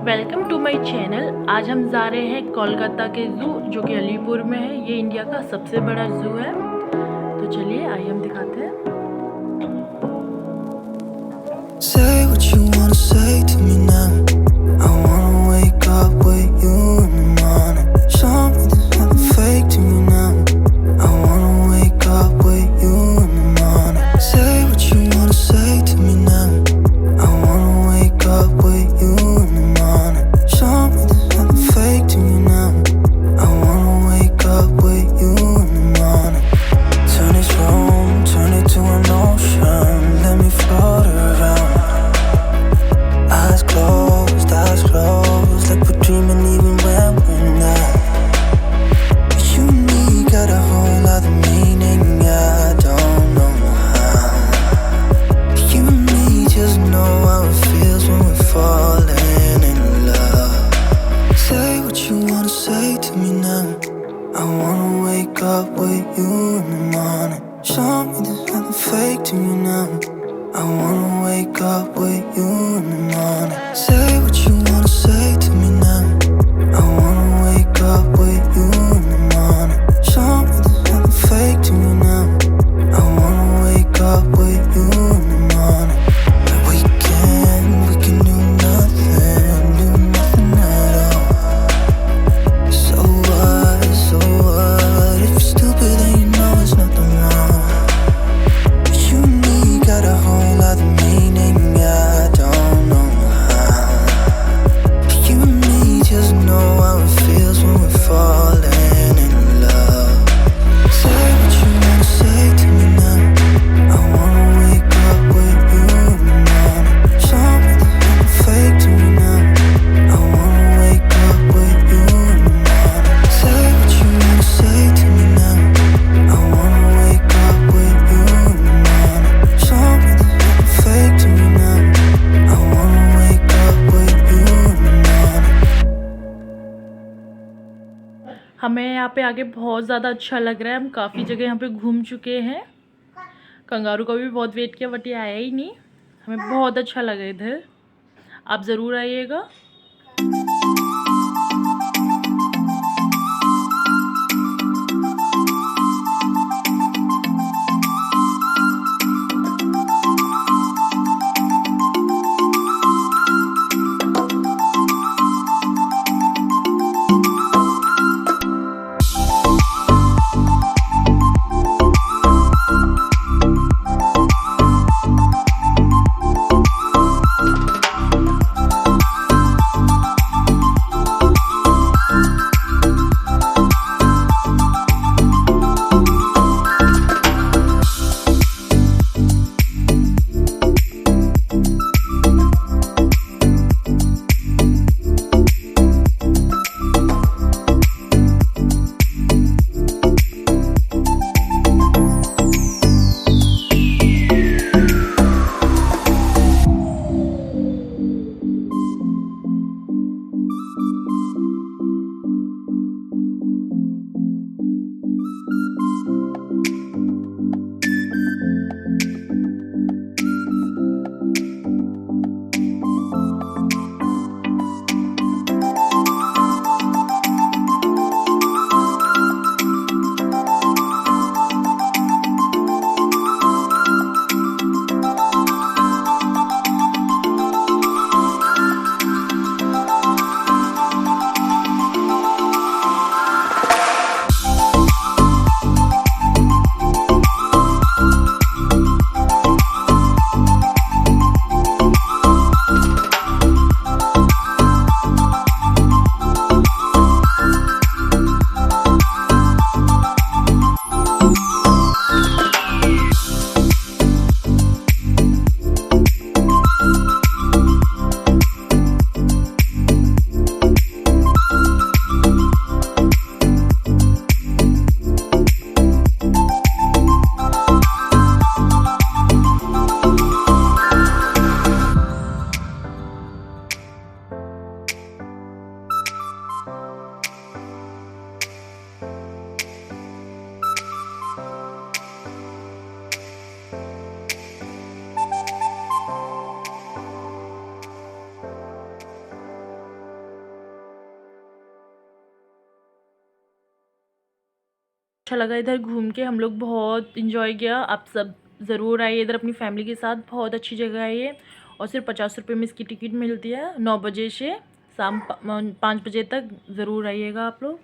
Welcome to my channel. आज हम जा रहे हैं कोलकाता के ज़ू जो कि अलीपुर में है। ये इंडिया का सबसे बड़ा ज़ू है। तो चलिए आइए हम दिखाते हैं। Say what you wanna say to me now. I wanna wake up with you in the morning. Show me there's nothing fake to me now. I wanna wake up with you in the morning. Say what you wanna say to me now. I wanna wake up with you in the morning. Show me there's nothing fake to me now. I wanna wake up with you in the morning. Turn this room, turn it to an ocean. Let me float around. Eyes closed, like we're dreaming even when we're not. You and me got a whole other meaning, I don't know how. You and me just know how it feels when we're falling in love. Say what you wanna say to me now. I wanna wake up with you in the morning. Show me there's nothing fake to me now. I wanna wake up with you in the morning. Say what you wanna say to me now. I wanna wake up with you in the morning. Show me there's nothing fake to me now. I wanna wake up with you in the morning. We can do nothing at all. So what, if you're stupid then you know there's nothing wrong. You and me got a whole other meaning, I don't know how. You and me just know how it feels when we're falling in love. Say what you wanna say to me now. I wanna wake up with you in the morning. Show me there's nothing fake to me now. I wanna wake up with you in the morning. Say what you wanna say to me now. I wanna wake up with you in the morning. Show me there's nothing fake to me now. I wanna wake up with you in the morning. हमें यहाँ पे आगे बहुत ज़्यादा अच्छा लग रहा है। हम काफ़ी जगह यहाँ पे घूम चुके हैं। कंगारू का भी बहुत वेट किया बट ये आया ही नहीं। हमें बहुत अच्छा लगा इधर। आप ज़रूर आइएगा। अच्छा लगा इधर घूम के, हम लोग बहुत इंजॉय किया। आप सब ज़रूर आइए इधर अपनी फैमिली के साथ, बहुत अच्छी जगह है ये। और सिर्फ 50 रुपये में इसकी टिकट मिलती है, 9 बजे से शाम 5 बजे तक। ज़रूर आइएगा आप लोग।